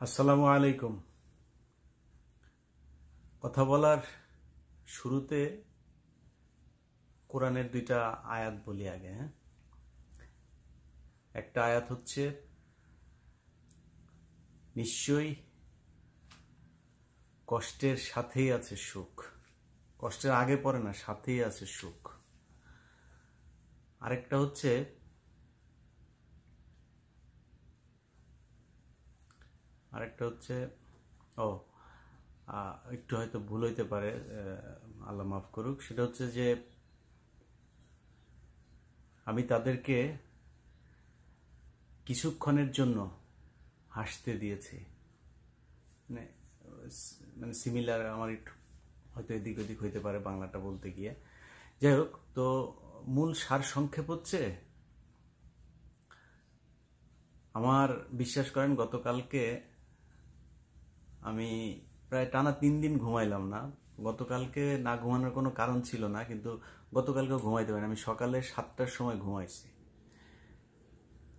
আসসালামু আলাইকুম। কথা বলার শুরুতে কোরআনের দুইটা আয়াত বলি আগে। একটা আয়াত হচ্ছে, নিশ্চয়ই কষ্টের সাথেই আছে সুখ। কষ্টের আগে পড়ে না, সাথেই আছে সুখ। আরেকটা হচ্ছে, ও একটু হয়তো ভুল হইতে পারে, আল্লাহ মাফ করুক। সেটা হচ্ছে যে, আমি তাদেরকে কিছুক্ষণের জন্য হাসতে দিয়েছি। মানে সিমিলার, আমার একটু হয়তো এদিক ওদিক হইতে পারে বাংলাটা বলতে গিয়ে। যাই হোক, তো মূল সার সংক্ষেপ হচ্ছে, আমার বিশ্বাস করেন গতকালকে আমি প্রায় টানা 3 দিন ঘুমাইলাম না। গতকালকে না ঘুমানোর কোনো কারণ ছিল না, কিন্তু গতকালকে ঘুমাইতে পারিনি। আমি সকালে 7টার সময় ঘুমাইছি।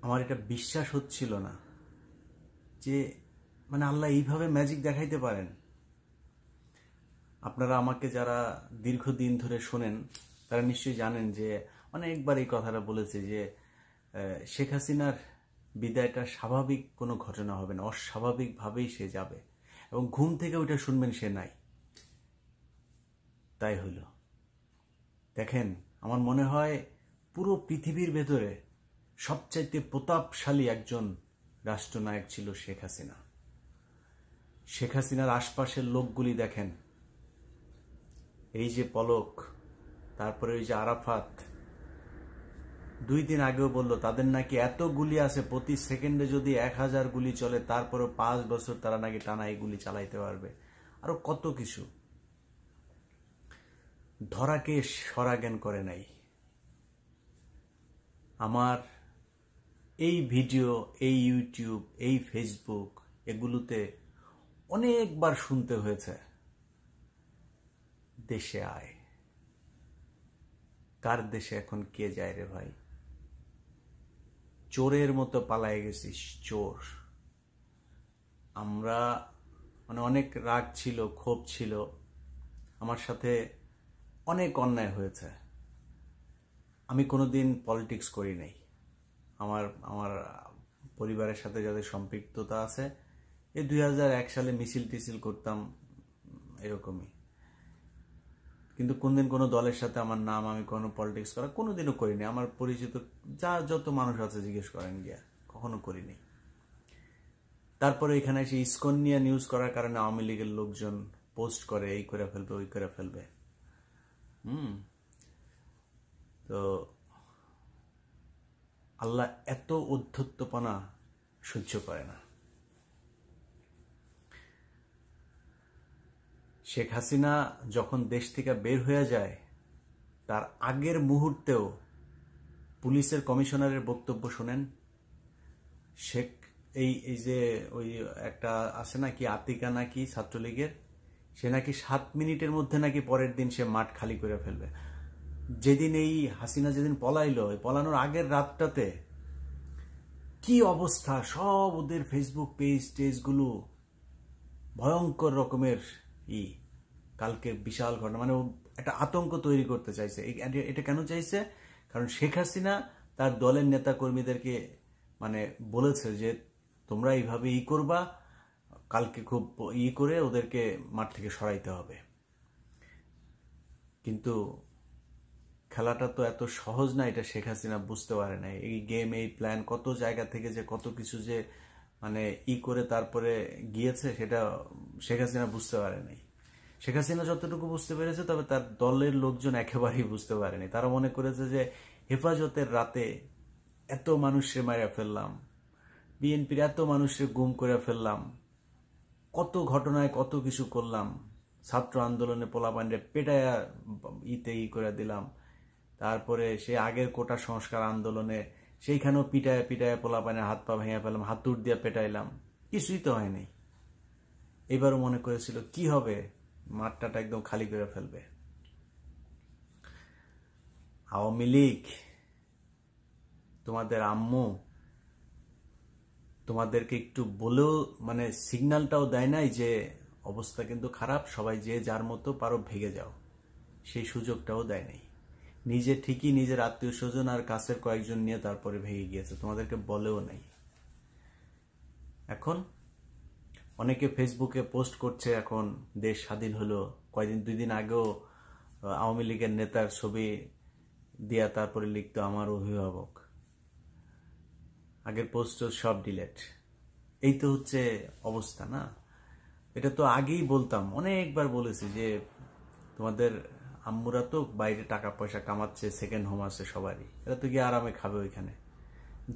আমার এটা বিশ্বাস হচ্ছিল না যে মানে আল্লাহ এইভাবে ম্যাজিক দেখাইতে পারেন। আপনারা আমাকে যারা দীর্ঘদিন ধরে শোনেন তারা নিশ্চয়ই জানেন যে অনেকবার এই কথাটা বলেছে যে শেখ হাসিনার বিদায়টা স্বাভাবিক কোনো ঘটনা হবে না, অস্বাভাবিকভাবেই সে যাবে, এবং ঘুম থেকে উঠে শুনবেন সে নাই। তাই হইল। দেখেন, আমার মনে হয় পুরো পৃথিবীর ভেতরে সবচাইতে প্রতাপশালী একজন রাষ্ট্রনায়ক ছিল শেখ হাসিনা। শেখ হাসিনার আশপাশের লোকগুলি দেখেন, এই যে পলক, তারপরে ওই যে আরাফাত, 2 দিন আগেও বলল তাদের নাকি এত গুলি আছে, প্রতি সেকেন্ডে যদি 1000 গুলি চলে, তারপরে 5 বছর তারা নাকি টানা এই গুলি চালাইতে পারবে। আরো কত কিছু। ধরাকে সরাজ্ঞান করে নাই। আমার এই ভিডিও, এই ইউটিউব, এই ফেসবুক, এগুলোতে অনেকবার শুনতে হয়েছে, দেশে আয়। কার দেশে এখন কে যায় রে ভাই? চোরের মতো পালায়ে গেছিস, চোর। আমরা মানে অনেক রাগ ছিল, ক্ষোভ ছিল, আমার সাথে অনেক অন্যায় হয়েছে। আমি কোনোদিন পলিটিক্স করি নাই। আমার আমার পরিবারের সাথে যাদের সম্পৃক্ততা আছে, এই 2001 সালে মিছিল টিছিল করতাম, এরকমই। কিন্তু কোনদিন কোনো দলের সাথে আমার নাম, আমি কোনো পলিটিক্স করা কোনোদিনও করিনি। আমার পরিচিত যত মানুষ আছে জিজ্ঞেস করেন গিয়া, কখনো করিনি। তারপরে এখানে এসে ইসকন নিয়ে নিউজ করার কারণে আওয়ামী লীগের লোকজন পোস্ট করে, এই করে ফেলবে, ওই করে ফেলবে। তো আল্লাহ এত অধ্যত্বপনা সহ্য করে না। শেখ হাসিনা যখন দেশ থেকে বের হয়ে যায়, তার আগের মুহূর্তেও পুলিশের কমিশনারের বক্তব্য শোনেন। শেখ এই যে ওই একটা আছে নাকি, আতিকা নাকি ছাত্রলীগের, সে নাকি 7 মিনিটের মধ্যে নাকি পরের দিন সে মাঠ খালি করে ফেলবে। যেদিন এই হাসিনা যেদিন পলাইলো, পলানোর আগের রাতটাতে কি অবস্থা, সব ওদের ফেসবুক পেজ টেজগুলো ভয়ঙ্কর রকমের কালকে বিশাল ঘটনা, মানে একটা আতঙ্ক তৈরি করতে চাইছে। এটা কেন চাইছে? কারণ শেখ হাসিনা তার দলের নেতা কর্মীদেরকে মানে বলেছে যে তোমরা এইভাবে করবা, কালকে খুব করে ওদেরকে মাঠ থেকে সরাইতে হবে। কিন্তু খেলাটা তো এত সহজ না, এটা শেখ হাসিনা বুঝতে পারে না। এই গেম, এই প্ল্যান, কত জায়গা থেকে যে কত কিছু যে মানে করে তারপরে গিয়েছে, সেটা শেখ হাসিনা বুঝতে পারে নাই। শেখ হাসিনা যতটুকু বুঝতে পেরেছে, তবে তার দলের লোকজন একেবারেই বুঝতে পারেনি। তারা মনে করেছে যে হেফাজতের রাতে এত মানুষের মারা ফেললাম, বিএনপির এত মানুষের গুম করে ফেললাম, কত ঘটনায় কত কিছু করলাম, ছাত্র আন্দোলনে পোলাপান্ডে পেটায়া করে দিলাম, তারপরে সে আগের কোটা সংস্কার আন্দোলনে সেইখানেও পিটায় পিটায় পোলাপানের হাত পা ভেঙে ফেললাম, হাতুড় দিয়ে পেটাইলাম, কিছুই তো হয়নি। এবারও মনে করেছিল কি হবে, মাঠটা একদম খালি করে ফেলবে। আওয়ামী লীগ, তোমাদের আম্মু তোমাদেরকে একটু বলেও মানে সিগন্যালটাও দেয় নাই যে অবস্থা কিন্তু খারাপ, সবাই যে যার মতো পারো ভেগে যাও, সেই সুযোগটাও দেয় নাই। নিজে ঠিকই নিজের আত্মীয় স্বজন আর কাছের কয়েকজন নিয়ে তারপরে ভেঙে গিয়েছে, তোমাদেরকে বলেও নাই। এখন অনেকে ফেসবুকে পোস্ট করছে এখন দেশ স্বাধীন হলো, কয়দিন 2 দিন আগেও আওয়ামী লীগের নেতার ছবি দিয়া তারপরে লিখতো আমার অভিভাবক। আগের পোস্ট সব ডিলেট। এই তো হচ্ছে অবস্থা না? এটা তো আগেই বলতাম, অনেকবার বলেছি যে তোমাদের আম্মুরা তো বাইরে টাকা পয়সা কামাচ্ছে, সেকেন্ড হোম আছে সবারই, এরা তো গিয়ে আরামে খাবে ওইখানে।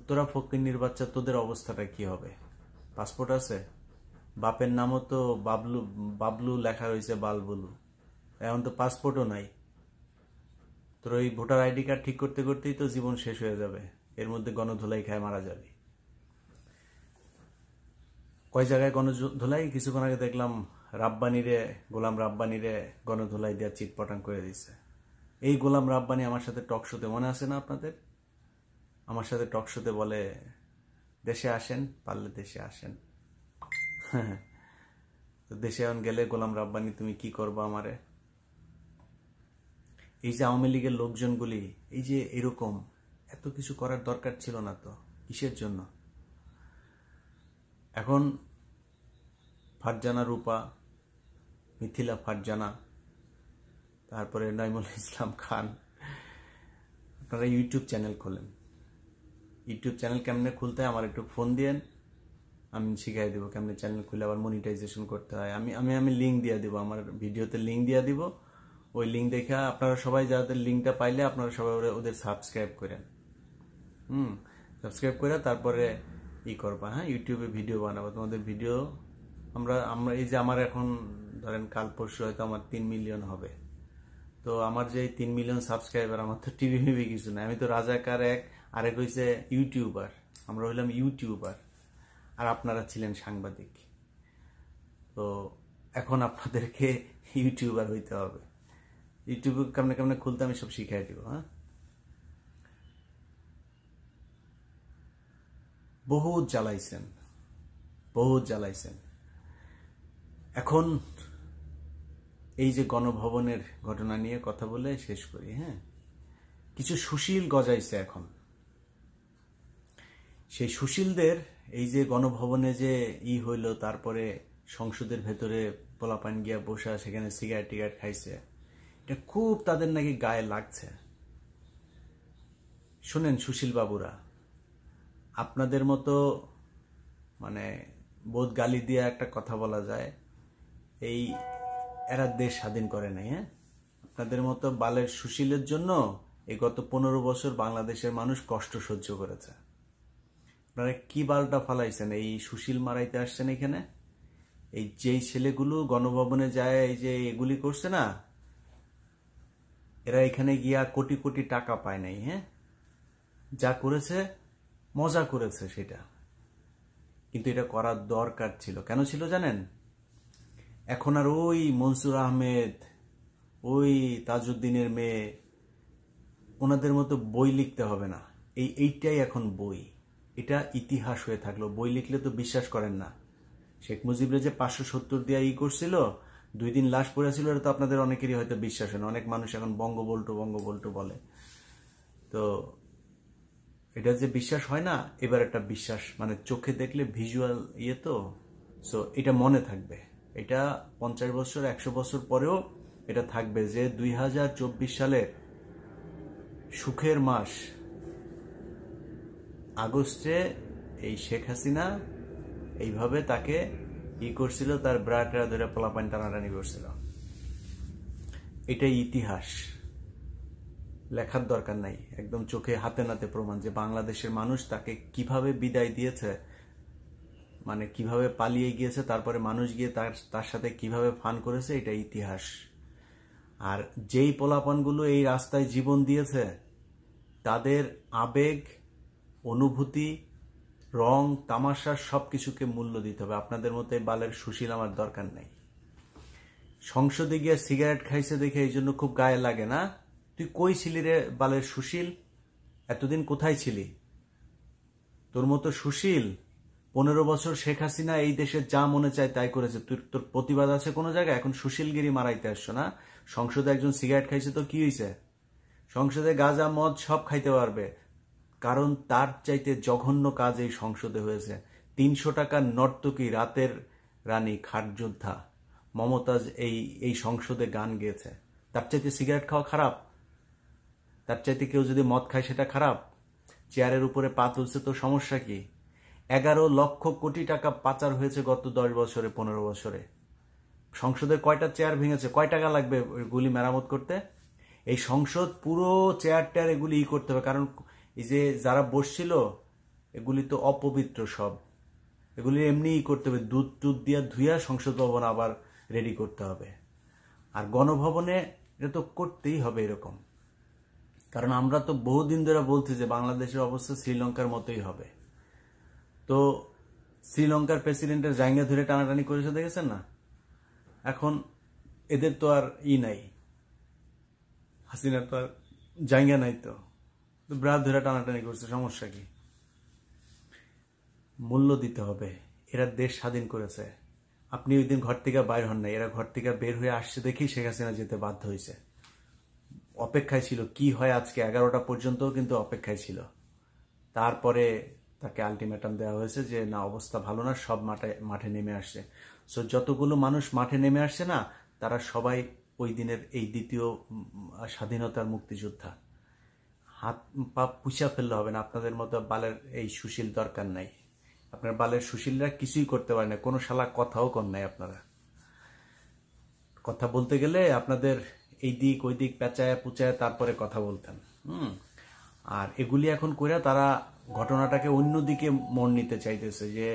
তোরা ফকিন্নির বাচ্চা, তোদের অবস্থাটা কি হবে? পাসপোর্ট আছে, বাপের নামও তো বাবলু বাবলু লেখা হয়েছে বালবুলু, এখন তো পাসপোর্টও নাই। তোর ওই ভোটার আইডি কার্ড ঠিক করতে করতেই তো জীবন শেষ হয়ে যাবে, এর মধ্যে গণধোলাই খায় মারা যাবে। কয় জায়গায় গণধোলাই, কিছুক্ষণ আগে দেখলাম রাব্বানিরে, গোলাম রাব্বানিরে গণধোলাই দেওয়া চিটপটাং করে দিচ্ছে। এই গোলাম রাব্বানি আমার সাথে টক শোতে, মনে আছে না আপনাদের? আমার সাথে টক শোতে বলে দেশে আসেন, পারলে দেশে আসেন। তো দেশে এখন গেলে গোলাম রাব্বানি তুমি কি করবো আমারে? এই যে আওয়ামী লীগের লোকজনগুলি এই যে এরকম, এত কিছু করার দরকার ছিল না তো, কিসের জন্য? এখন ফারজানা রূপা, মিথিলা ফারজানা, তারপরে নাইমুল ইসলাম খান, আপনারা ইউটিউব চ্যানেল খোলেন। ইউটিউব চ্যানেল কেমনে খুলতে হয় আমার একটু ফোন দিয়েন, আমি শিখাই দেবো কেমনে চ্যানেল খুলে আবার মনিটাইজেশন করতে হয়। আমি লিঙ্ক দিয়ে দিব, আমার ভিডিওতে লিঙ্ক দিয়ে দিব। ওই লিঙ্ক দেখে আপনারা সবাই যাদের লিঙ্কটা পাইলে আপনারা সবাই ওদের সাবস্ক্রাইব করেন। সাবস্ক্রাইব করে তারপরে করবা, হ্যাঁ, ইউটিউবে ভিডিও বানাবো। তোমাদের ভিডিও আমরা এই যে আমার এখন ধরেন কাল পরশু হয়তো আমার 3 মিলিয়ন হবে। তো আমার যে 3 মিলিয়ন সাবস্ক্রাইবার, আমার তো টিভি মিভি কিছু না, আমি তো রাজাকার এক, আরেক হয়েছে ইউটিউবার। আমরা হইলাম ইউটিউবার আর আপনারা ছিলেন সাংবাদিক। তো এখন আপনাদেরকে ইউটিউবার হইতে হবে। ইউটিউবে কেমনে কেমনে খুলতে আমি সব শিখাই দিব। হ্যাঁ, বহুত জ্বালাইছেন, বহুত জ্বালাইছেন। এখন এই যে গণভবনের ঘটনা নিয়ে কথা বলে শেষ করি। হ্যাঁ, কিছু সুশীল গজাইছে এখন। সেই সুশীলদের এই যে গণভবনে যে হইল, তারপরে সংসদের ভেতরে পোলাপান গিয়া বসা, সেখানে সিগারেট টিগারেট খাইছে, এটা খুব তাদের নাকি গায়ে লাগছে। শুনেন সুশীল বাবুরা, আপনাদের মতো মানে বোধ গালি দিয়ে একটা কথা বলা যায়, এই এরা দেশ স্বাধীন করে নাই। হ্যাঁ, আপনাদের মতো বালের সুশীলের জন্য এই গত 15 বছর বাংলাদেশের মানুষ কষ্ট সহ্য করেছে। আপনারা কি বালটা ফালাইছেন? এই সুশীল মারাইতে আসছেন এখানে। এই যেই ছেলেগুলো গণভবনে যায় এই যে এগুলি করছে না, এরা এখানে গিয়া কোটি কোটি টাকা পায় নাই। হ্যাঁ, যা করেছে মজা করেছে সেটা, কিন্তু এটা করার দরকার ছিল। কেন ছিল জানেন? এখন আর ওই মনসুর আহমেদ, ওই তাজউদ্দিনের মেয়ে, ওনাদের মতো বই লিখতে হবে না। এইটাই এখন বই, এটা ইতিহাস হয়ে থাকলো। বই লিখলে তো বিশ্বাস করেন না। শেখ মুজিবরে যে 570 দিয়া করছিল, 2 দিন লাশ পড়েছিল, এটা তো আপনাদের অনেকেরই হয়তো বিশ্বাস হয় না। অনেক মানুষ এখন বঙ্গবল্টু বঙ্গবল্টু বলে। তো এটা যে বিশ্বাস হয় না, এবার একটা বিশ্বাস, মানে চোখে দেখলে ভিজুয়াল তো। সো এটা মনে থাকবে, এটা 50 বছর 100 বছর পরেও এটা থাকবে যে 2024 সালের সুখের মাস আগস্টে এই শেখ হাসিনা এইভাবে তাকে করছিল, তার ব্রাটা ধরে পোলাপান টানাটানি করছিল। এটাই ইতিহাস, লেখার দরকার নাই, একদম চোখে হাতে নাতে প্রমাণ যে বাংলাদেশের মানুষ তাকে কিভাবে বিদায় দিয়েছে, মানে কিভাবে পালিয়ে গিয়েছে, তারপরে মানুষ গিয়ে তার সাথে কিভাবে ফান করেছে, এটা ইতিহাস। আর যেই পোলাপানগুলো এই রাস্তায় জীবন দিয়েছে, তাদের আবেগ, অনুভূতি, রং, তামাশা সবকিছুকে মূল্য দিতে হবে। আপনাদের মতো বালের সুশীল আমার দরকার নাই। সংসদে গিয়ে সিগারেট খাইছে দেখে এই জন্য খুব গায়ে লাগে না? তুই কই ছিলি রে বালের সুশীল? এতদিন কোথায় ছিলি? তোর মতো সুশীল 15 বছর শেখ হাসিনা এই দেশে যা মনে চায় তাই করেছে। তোর প্রতিবাদ আছে কোনো জায়গায়? এখন সুশীলগিরি মারাইতে আসছো না? সংসদে একজন সিগারেট খাইছে তো কি হয়েছে? সংসদে গাঁজা মদ সব খাইতে পারবে, কারণ তার চাইতে জঘন্য কাজ এই সংসদে হয়েছে। 300 টাকার নর্তকী, রাতের রানী, খাটযোদ্ধা মমতাজ এই সংসদে গান গেয়েছে। তার চাইতে সিগারেট খাওয়া খারাপ? তার চাইতে কেউ যদি মদ খায় সেটা খারাপ? চেয়ারের উপরে পা তুলছে তো সমস্যা কি? 11 লক্ষ কোটি টাকা পাচার হয়েছে গত 10 বছরে, 15 বছরে। সংসদের কয়টা চেয়ার ভেঙেছে? কয় টাকা লাগবে এগুলি মেরামত করতে? এই সংসদ পুরো চেয়ার টেয়ার এগুলি করতে হবে, কারণ এই যে যারা বসছিল এগুলি তো অপবিত্র সব। এগুলি এমনিই করতে হবে, দুধ টুধ দিয়া ধুইয়া সংসদ ভবন আবার রেডি করতে হবে। আর গণভবনে এটা তো করতেই হবে এরকম, কারণ আমরা তো বহুদিন ধরে বলছি যে বাংলাদেশের অবস্থা শ্রীলঙ্কার মতোই হবে। তো শ্রীলঙ্কার প্রেসিডেন্টের জায়গা ধরে টানাটানি করেছে, দেখেছেন না? এখন এদের তো আর নাই, হাসিনার তো আর জায়গা নাই, তো ব্রাত ধরে টানাটানি করছে, সমস্যা কি? মূল্য দিতে হবে। এরা দেশ স্বাধীন করেছে। আপনি ওই দিন ঘর থেকে বাইর হন নাই, এরা ঘর থেকে বের হয়ে আসছে দেখেই শেখ হাসিনা যেতে বাধ্য হয়েছে। অপেক্ষায় ছিল কি হয় আজকে 11টা পর্যন্তও কিন্তু অপেক্ষায় ছিল। তারপরে তাকে আলটিমেটাম দেওয়া হয়েছে যে না, অবস্থা ভালো না, সব মাঠে নেমে আসছে। সো যতগুলো মানুষ মাঠে নেমে আসছে না, তারা সবাই ওই দিনের এই দ্বিতীয় স্বাধীনতার মুক্তিযোদ্ধা। হাত পা পুষা ফেললে হবে না। আপনাদের মতো বালের এই সুশীল দরকার নাই। আপনার বালের সুশীলরা কিছুই করতে পারে না, কোনো শালা কথাও কর নাই। আপনারা কথা বলতে গেলে আপনাদের এই দিক ওই দিক পেঁচায় পুচায় তারপরে কথা বলতেন। আর এগুলি এখন করে তারা ঘটনাটাকে অন্যদিকে মন নিতে চাইতেছে যে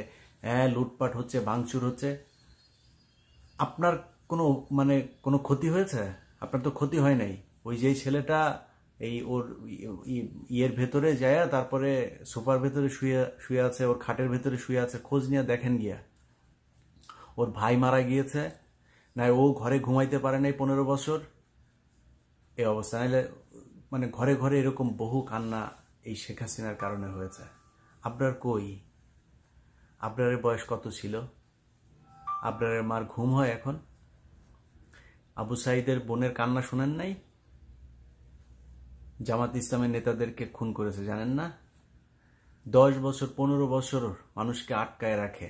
হ্যাঁ লুটপাট হচ্ছে, ভাঙচুর হচ্ছে। আপনার কোনো ক্ষতি হয়েছে? আপনার তো ক্ষতি হয় নাই। ওই যে ছেলেটা এই ওর ইয়ের ভেতরে যায়, তারপরে সোফার ভেতরে শুয়ে আছে, ওর খাটের ভেতরে শুয়ে আছে, খোঁজ নিয়ে দেখেন গিয়া। ওর ভাই মারা গিয়েছে, না ও ঘরে ঘুমাইতে পারে নাই 15 বছর, এই অবস্থা। নাহলে ঘরে ঘরে এরকম বহু কান্না এই শেখ হাসিনার কারণে হয়েছে। আবরার কই? আবরারের বয়স কত ছিল? আবরারের মার ঘুম হয় এখন? আবু সাইদের বোনের কান্না শোনেন নাই? জামাত ইসলামের নেতাদেরকে খুন করেছে, জানেন না? 10 বছর 15 বছর মানুষকে আটকায় রাখে।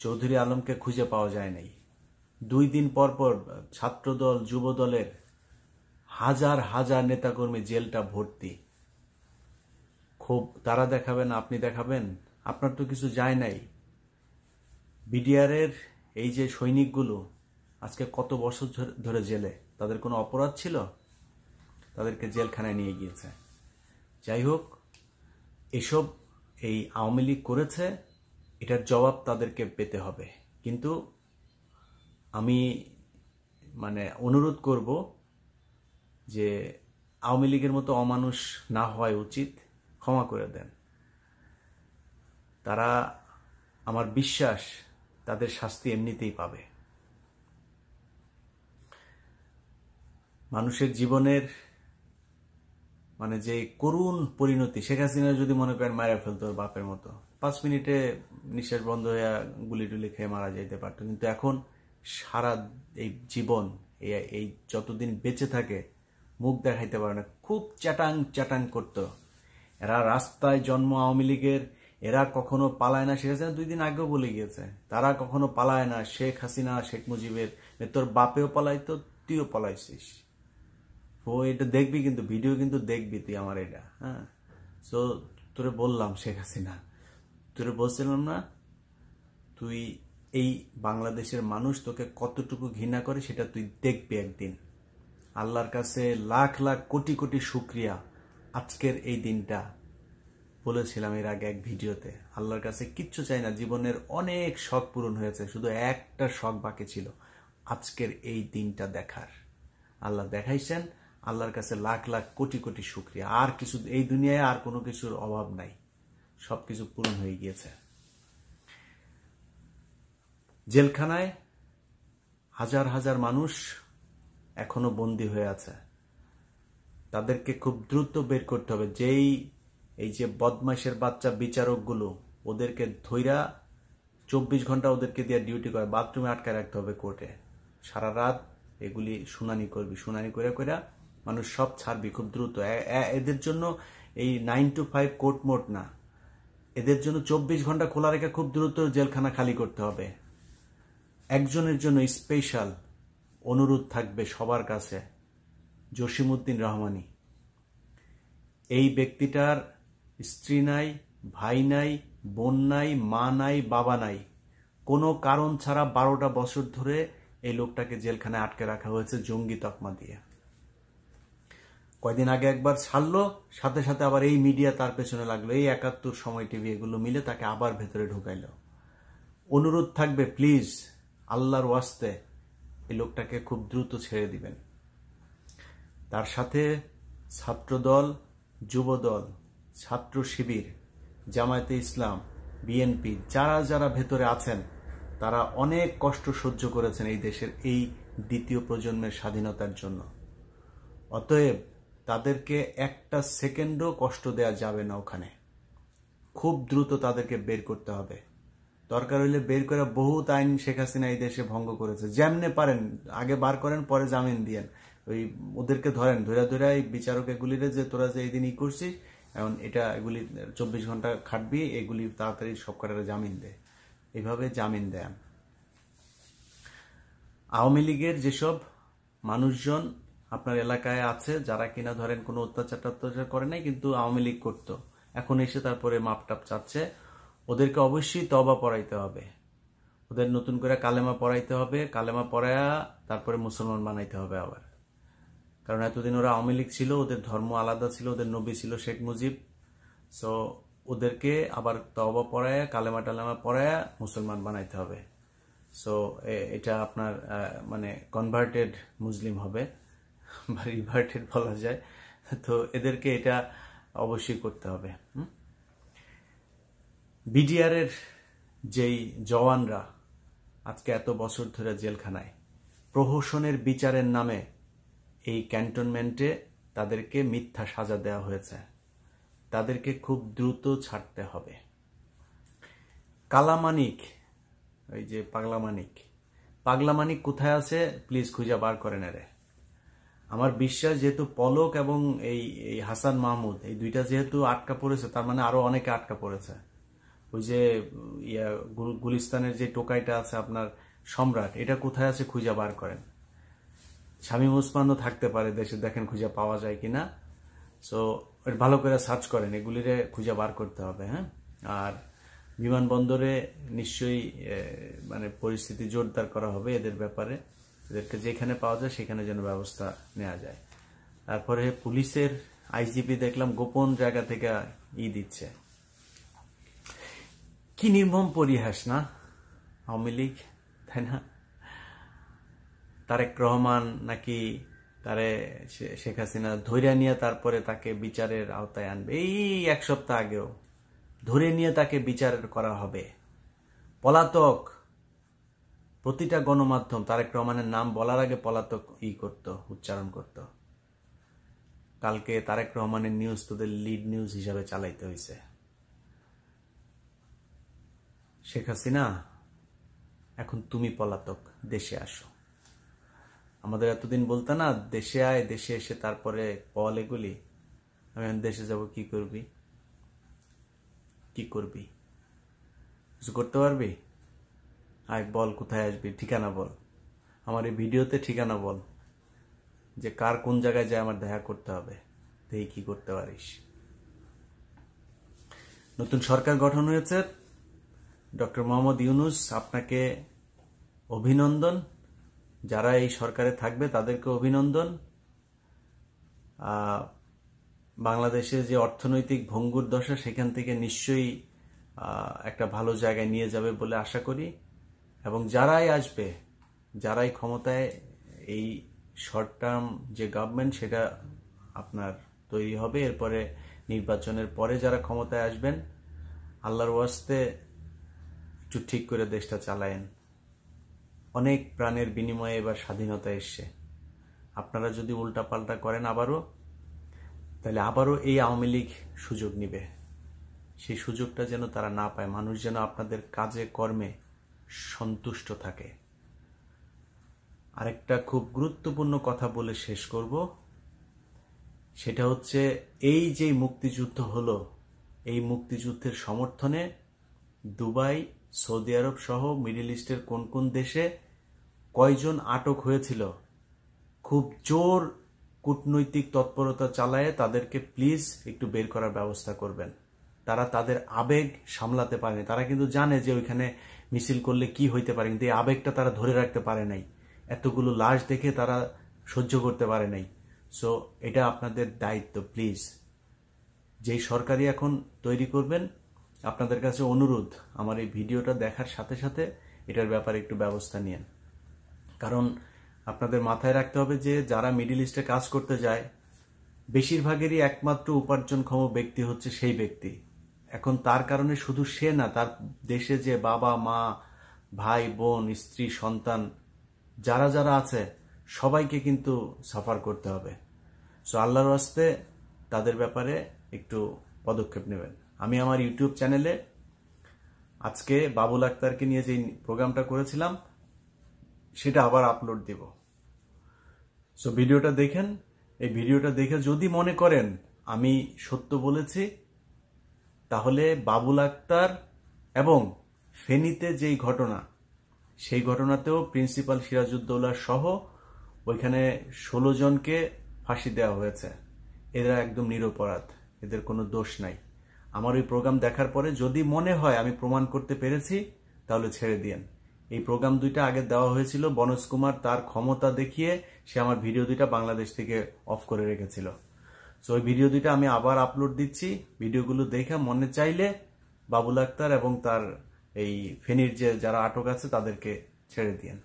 চৌধুরী আলমকে খুঁজে পাওয়া যায় নাই। 2 দিন পর পর ছাত্রদল, যুব দলের হাজার হাজার নেতাকর্মী জেলটা ভর্তি। খুব তারা দেখাবেন, আপনি দেখাবেন? আপনার তো কিছু যায় নাই। বিডিআরের এই যে সৈনিকগুলো আজকে কত বছর ধরে জেলে, তাদের কোনো অপরাধ ছিল? তাদেরকে জেলখানায় নিয়ে গিয়েছে। যাই হোক, এসব এই আওয়ামী লীগ করেছে, এটার জবাব তাদেরকে পেতে হবে। কিন্তু আমি অনুরোধ করব যে আওয়ামী লীগের মতো অমানুষ না হওয়াই উচিত, ক্ষমা করে দেন। তারা, আমার বিশ্বাস, তাদের শাস্তি এমনিতেই পাবে। মানুষের জীবনের যে করুণ পরিণতি, শেখ হাসিনা যদি মনে করেন মারা ফেলতো ওর বাপের মতো, 5 মিনিটে নিঃশ্বাস বন্ধ হয়ে গুলি টুলি খেয়ে মারা যেতে পারতো। কিন্তু এখন সারা এই জীবন, এই যতদিন বেঁচে থাকে মুখ দেখাইতে পারে না, খুব চ্যাটাং চ্যাটাং করতো। এরা রাস্তায় জন্ম আওয়ামী লীগের, এরা কখনো পালায় না। শেখ হাসিনা 2 দিন আগেও বলে গিয়েছে, তারা কখনো পালায় না। শেখ হাসিনা, শেখ মুজিবের, তোর বাপেও পালাইতো, তুইও পালাইছিস। ও এটা দেখবি, কিন্তু ভিডিও কিন্তু দেখবি তুই আমার এটা। হ্যাঁ, সো তোরে বললাম শেখ হাসিনা, তোরে বলছিলাম না, তুই এই বাংলাদেশের মানুষ তোকে কতটুকু ঘৃণা করে সেটা তুই দেখবি একদিন। আল্লাহর কাছে লাখ লাখ কোটি কোটি শুকরিয়া। আজকের এই দিনটা বলেছিলাম এর আগে এক ভিডিওতে, আল্লাহর কাছে কিচ্ছু চাই না, জীবনের অনেক শখ পূরণ হয়েছে, শুধু একটা শখ বাকি ছিল, আজকের এই দিনটা দেখার। আল্লাহ দেখাইছেন, আল্লাহর কাছে লাখ লাখ কোটি কোটি শুকরিয়া। আর কিছু এই দুনিয়ায় আর কোনো কিছুর অভাব নাই, সবকিছু পূরণ হয়ে গিয়েছে। জেলখানায় হাজার হাজার মানুষ এখনো বন্দী হয়ে আছে, তাদেরকে খুব দ্রুত বের করতে হবে। এই যে বদমাইশের বাচ্চা বিচারকগুলো, ওদেরকে ধইরা 24 ঘন্টা ওদেরকে দিয়ে ডিউটি করে, বাথরুমে আটকায় রাখতে হবে কোর্টে, সারা রাত এগুলি শুনানি করবি, শুনানি করে করে মানুষ সব ছাড়বি খুব দ্রুত। এদের জন্য এই 9 to 5 কোর্ট মোট না, এদের জন্য 24 ঘন্টা খোলা রেখে খুব দ্রুত জেলখানা খালি করতে হবে। একজনের জন্য স্পেশাল অনুরোধ থাকবে সবার কাছে, জসিমউদ্দিন রহমানী। এই ব্যক্তিটার স্ত্রী নাই, ভাই নাই, বোন নাই, মা নাই, বাবা নাই, কোনো কারণ ছাড়া 12টা বছর ধরে এই লোকটাকে জেলখানায় আটকে রাখা হয়েছে জঙ্গি তকমা দিয়ে। কয়দিন আগে একবার ছাড়লো, সাথে সাথে আবার এই মিডিয়া তার পেছনে লাগলো, এই 71 সময় টিভি এগুলো মিলে তাকে আবার ভেতরে ঢুকাইল। অনুরোধ থাকবে প্লিজ আল্লাহর ওয়াস্তে এই লোকটাকে খুব দ্রুত ছেড়ে দিবেন। তার সাথে ছাত্রদল, যুবদল, ছাত্র শিবির, জামায়াতে ইসলাম, বিএনপি যারা যারা ভেতরে আছেন তারা অনেক কষ্ট সহ্য করেছেন এই দেশের এই দ্বিতীয় প্রজন্মের স্বাধীনতার জন্য। অতএব তাদেরকে একটা সেকেন্ডও কষ্ট দেয়া যাবে না ওখানে, খুব দ্রুত তাদেরকে বের করতে হবে। দরকার হইলে বের করে বহুত আইন শেখ হাসিনা এই দেশে ভঙ্গ করেছে, যেমনে পারেন আগে বার করেন, পরে জামিন দিয়েন। ওই ওদেরকে ধরেন, ধরে ধরে এই বিচারক এগুলিরে যে তোরা যে এই দিন ই করছিস, এখন এটা এগুলি 24 ঘন্টা খাটবি, এগুলি তাড়াতাড়ি সব কটারে জামিন দে, এইভাবে জামিন দেন। আওয়ামী লীগের যেসব মানুষজন আপনার এলাকায় আছে যারা কিনা ধরেন কোনো অত্যাচার করে নাই কিন্তু আওয়ামী লীগ করতো, এখন এসে তারপরে মাপটাপ চাচ্ছে, ওদেরকে অবশ্যই তওবা পড়াইতে হবে, ওদের নতুন করে কালেমা পড়াইতে হবে, কালেমা পড়ায়া তারপরে মুসলমান বানাইতে হবে আবার। কারণ এতদিন ওরা আওয়ামী লীগ ছিল, ওদের ধর্ম আলাদা ছিল, ওদের নবী ছিল শেখ মুজিব। সো ওদেরকে আবার তওবা পড়ায়া কালেমা টালেমা পড়ায়া মুসলমান বানাইতে হবে। সো এটা আপনার মানে কনভার্টেড মুসলিম হবে বা রিভার্টেড বলা যায়। তো এদেরকে এটা অবশ্যই করতে হবে। বিডিআরের যেই জওয়ানরা আজকে এত বছর ধরে জেলখানায়, প্রহসনের বিচারের নামে এই ক্যান্টনমেন্টে তাদেরকে মিথ্যা সাজা দেওয়া হয়েছে, তাদেরকে খুব দ্রুত ছাড়তে হবে। কালামানিক, ওই যে পাগলামানিক কোথায় আছে প্লিজ খুঁজে বার করেন এরে। আমার বিশ্বাস যেহেতু পলক এবং এই হাসান মাহমুদ এই দুইটা যেহেতু আটকা পড়েছে, তার মানে আরো অনেকে আটকা পড়েছে। ওই যে গুলিস্তানের যে টোকাইটা আছে আপনার সম্রাট, এটা কোথায় আছে খুঁজে বার করেন। শামীম ওসমানও থাকতে পারে দেশে, দেখেন খুঁজে পাওয়া যায় কিনা। সো ভালো করে সার্চ করেন, এগুলিরে খুঁজে বার করতে হবে। হ্যাঁ, আর বিমানবন্দরে নিশ্চয়ই মানে পরিস্থিতি জোরদার করা হবে এদের ব্যাপারে, এদেরকে যেখানে পাওয়া যায় সেখানে যেন ব্যবস্থা নেওয়া যায়। তারপরে পুলিশের আইজিপি দেখলাম গোপন জায়গা থেকে দিচ্ছে। কি নির্মম পরিহাস না আওয়ামী লীগ, তাই না? তারেক রহমান নাকি তারে শেখ হাসিনা ধরে নিয়ে তারপরে তাকে বিচারের আওতায় আনবে, এই 1 সপ্তাহ আগেও ধরে নিয়ে তাকে বিচার করা হবে। পলাতক, প্রতিটা গণমাধ্যম তারেক রহমানের নাম বলার আগে পলাতক উচ্চারণ করত। কালকে তারেক রহমানের নিউজ তোদের লিড নিউজ হিসাবে চালাইতে হয়েছে। শেখ হাসিনা এখন তুমি পলাতক, দেশে আসো। আমাদের এতদিন বলতো না দেশে আয়, দেশে এসে তারপরে বল এগুলি। আমি দেশে যাব, কি করবি? কিছু করতে পারবি? আয় বল, কোথায় আসবি, ঠিকানা বল, আমার এই ভিডিওতে ঠিকানা বল, যে কার কোন জায়গায় যায় আমার দেখা করতে হবে, দেখি কি করতে পারিস। নতুন সরকার গঠন হয়েছে, ডক্টর মোহাম্মদ ইউনূস, আপনাকে অভিনন্দন। যারা এই সরকারে থাকবে তাদেরকে অভিনন্দন। বাংলাদেশে যে অর্থনৈতিক ভঙ্গুর দশা, সেখান থেকে নিশ্চয়ই একটা ভালো জায়গায় নিয়ে যাবে বলে আশা করি। এবং যারাই আসবে, যারাই ক্ষমতায়, এই শর্ট টার্ম যে গভর্নমেন্ট সেটা আপনার তৈরি হবে, এরপরে নির্বাচনের পরে যারা ক্ষমতায় আসবেন, আল্লাহর ওয়াস্তে একটু ঠিক করে দেশটা চালায়েন। অনেক প্রাণের বিনিময়ে এবার স্বাধীনতা এসছে। আপনারা যদি উল্টাপাল্টা করেন আবারও, তাহলে আবারও এই আওয়ামী লীগ সুযোগ নিবে। সেই সুযোগটা যেন তারা না পায়, মানুষ যেন আপনাদের কাজে কর্মে সন্তুষ্ট থাকে। আরেকটা খুব গুরুত্বপূর্ণ কথা বলে শেষ করব, সেটা হচ্ছে এই যে মুক্তিযুদ্ধ হলো, এই মুক্তিযুদ্ধের সমর্থনে দুবাই, সৌদি আরব সহ মিডল ইস্টের কোন কোন দেশে কয়জন আটক হয়েছিল, খুব জোর কূটনৈতিক তৎপরতা চালায়ে তাদেরকে প্লিজ একটু বের করার ব্যবস্থা করবেন। তারা তাদের আবেগ সামলাতে পারেনি, তারা কিন্তু জানে যে ওইখানে মিছিল করলে কি হইতে পারে, কিন্তু এই আবেগটা তারা ধরে রাখতে পারে নাই, এতগুলো লাশ দেখে তারা সহ্য করতে পারে নাই। সো এটা আপনাদের দায়িত্ব, প্লিজ যেই সরকারি এখন তৈরি করবেন, আপনাদের কাছে অনুরোধ, আমার এই ভিডিওটা দেখার সাথে সাথে এটার ব্যাপারে একটু ব্যবস্থা নিন। কারণ আপনাদের মাথায় রাখতে হবে যে যারা মিডল ইস্টে কাজ করতে যায় বেশিরভাগেরই একমাত্র উপার্জনক্ষম ব্যক্তি হচ্ছে সেই ব্যক্তি। এখন তার কারণে শুধু সে না, তার দেশে যে বাবা মা, ভাই বোন, স্ত্রী, সন্তান যারা যারা আছে সবাইকে কিন্তু সাফার করতে হবে। সো আল্লাহর ওয়াস্তে তাদের ব্যাপারে একটু পদক্ষেপ নেবেন। আমি আমার ইউটিউব চ্যানেলে আজকে বাবুল আক্তারকে নিয়ে যে প্রোগ্রামটা করেছিলাম সেটা আবার আপলোড দিব। সো ভিডিওটা দেখেন, এই ভিডিওটা দেখে যদি মনে করেন আমি সত্য বলেছি, তাহলে বাবুল আক্তার এবং ফেনীতে যেই ঘটনা, সেই ঘটনাতেও প্রিন্সিপাল সিরাজউদ্দৌলা সহ ওইখানে 16 জনকে ফাঁসি দেওয়া হয়েছে। এরা একদম নিরপরাধ, এদের কোনো দোষ নাই। আমার ওই প্রোগ্রাম দেখার পরে যদি মনে হয় আমি প্রমাণ করতে পেরেছি, তাহলে ছেড়ে দিয়েন। এই প্রোগ্রাম দুইটা আগে দেওয়া হয়েছিল, বনজ কুমার তার ক্ষমতা দেখিয়ে সে আমার ভিডিও দুইটা বাংলাদেশ থেকে অফ করে রেখেছিল। সো ওই ভিডিও দুইটা আমি আবার আপলোড দিচ্ছি, ভিডিওগুলো দেখে মনে চাইলে বাবুল আক্তার এবং তার এই ফেনীর যে যারা আটক আছে তাদেরকে ছেড়ে দিয়েন।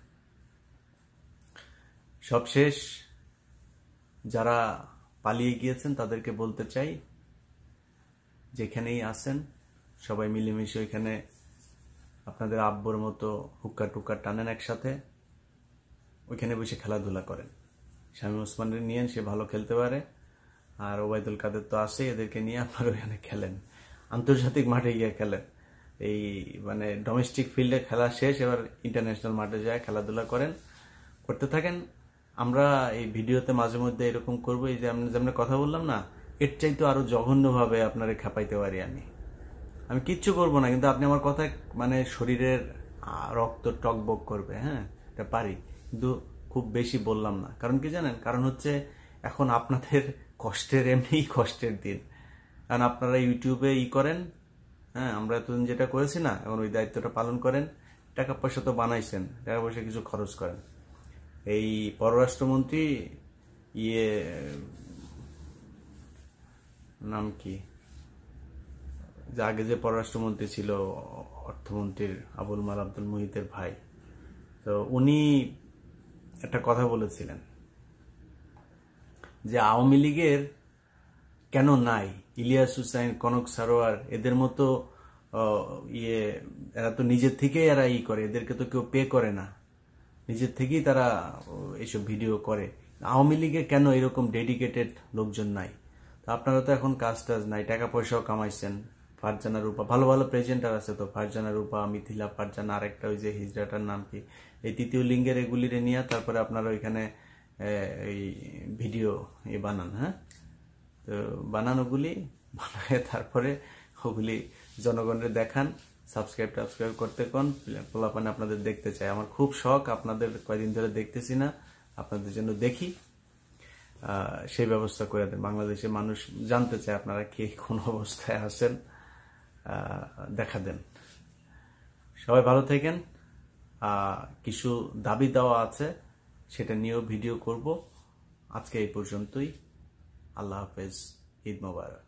সবশেষ যারা পালিয়ে গিয়েছেন তাদেরকে বলতে চাই, যেখানেই আছেন সবাই মিলেমিশে ওইখানে আপনাদের আব্বুর মতো হুক্কা টুক্কা টানেন একসাথে, ওইখানে বসে খেলাধুলা করেন। শামীম ওসমানের নিয়েন, সে ভালো খেলতে পারে, আর ওবায়দুল কাদের তো আছে, এদেরকে নিয়ে আপনারা ওইখানে খেলেন, আন্তর্জাতিক মাঠে গিয়ে খেলেন। এই মানে ডোমেস্টিক ফিল্ডে খেলা শেষ, এবার ইন্টারন্যাশনাল মাঠে যায় খেলাধুলা করেন, করতে থাকেন। আমরা এই ভিডিওতে মাঝে মধ্যে এরকম করবো, এই যে যেমন কথা বললাম না, এর চাইতে আরো জঘন্যভাবে আপনারে খেপাইতে পারি আমি কিচ্ছু করবো না, কিন্তু আপনি আমার কথা মানে শরীরের রক্ত টকবক করবে, হ্যাঁ এটা পারি, কিন্তু খুব বেশি বললাম না। কারণ কি জানেন, কারণ হচ্ছে এখন আপনাদের কষ্টের এমনিই কষ্টের দিন, কারণ আপনারা ইউটিউবে করেন, হ্যাঁ আমরা এতদিন যেটা করেছি না, এখন ওই দায়িত্বটা পালন করেন। টাকা পয়সা তো বানাইছেন, টাকা পয়সা কিছু খরচ করেন। এই পররাষ্ট্রমন্ত্রী নাম কি, যে আগে যে পররাষ্ট্রমন্ত্রী ছিল, অর্থমন্ত্রীর আবুল মাল আব্দুল মুহিতের ভাই, তো উনি একটা কথা বলেছিলেন যে আওয়ামী লীগের কেন নাই ইলিয়াস হুসাইন, কনক সারোয়ার, এদের মতো এরা তো নিজের থেকেই এরা করে, এদেরকে তো কেউ পে করে না, নিজের থেকেই তারা এইসব ভিডিও করে। আওয়ামী লীগে কেন এরকম ডেডিকেটেড লোকজন নাই? তো আপনারা তো এখন কাজ টাজ নাই, টাকা পয়সাও কামাইছেন। ফারজানা রূপা, ভালো ভালো প্রেজেন্টার আছে তো, ফারজানা রূপা, মিথিলা ফারজানা, আরেকটা ওই যে হিজড়াটার নাম কি, এই তৃতীয় লিঙ্গের এগুলিরে নিয়ে তারপরে আপনারা ওইখানে এই ভিডিও বানান। হ্যাঁ, তো বানানোগুলি বানায় তারপরে ওগুলি জনগণের দেখান, সাবস্ক্রাইব করতে কোন পোলাপানে আপনাদের দেখতে চাই। আমার খুব শখ, আপনাদের কয়দিন ধরে দেখতেছি না, আপনাদের জন্য দেখি, সেই ব্যবস্থা করে দেন। বাংলাদেশের মানুষ জানতে চায় আপনারা কে কোন অবস্থায় আছেন, দেখা দেন। সবাই ভালো থাকেন। কিছু দাবি দেওয়া আছে, সেটা নিয়েও ভিডিও করব। আজকে এই পর্যন্তই। আল্লাহ হাফেজ, ঈদ মোবারক।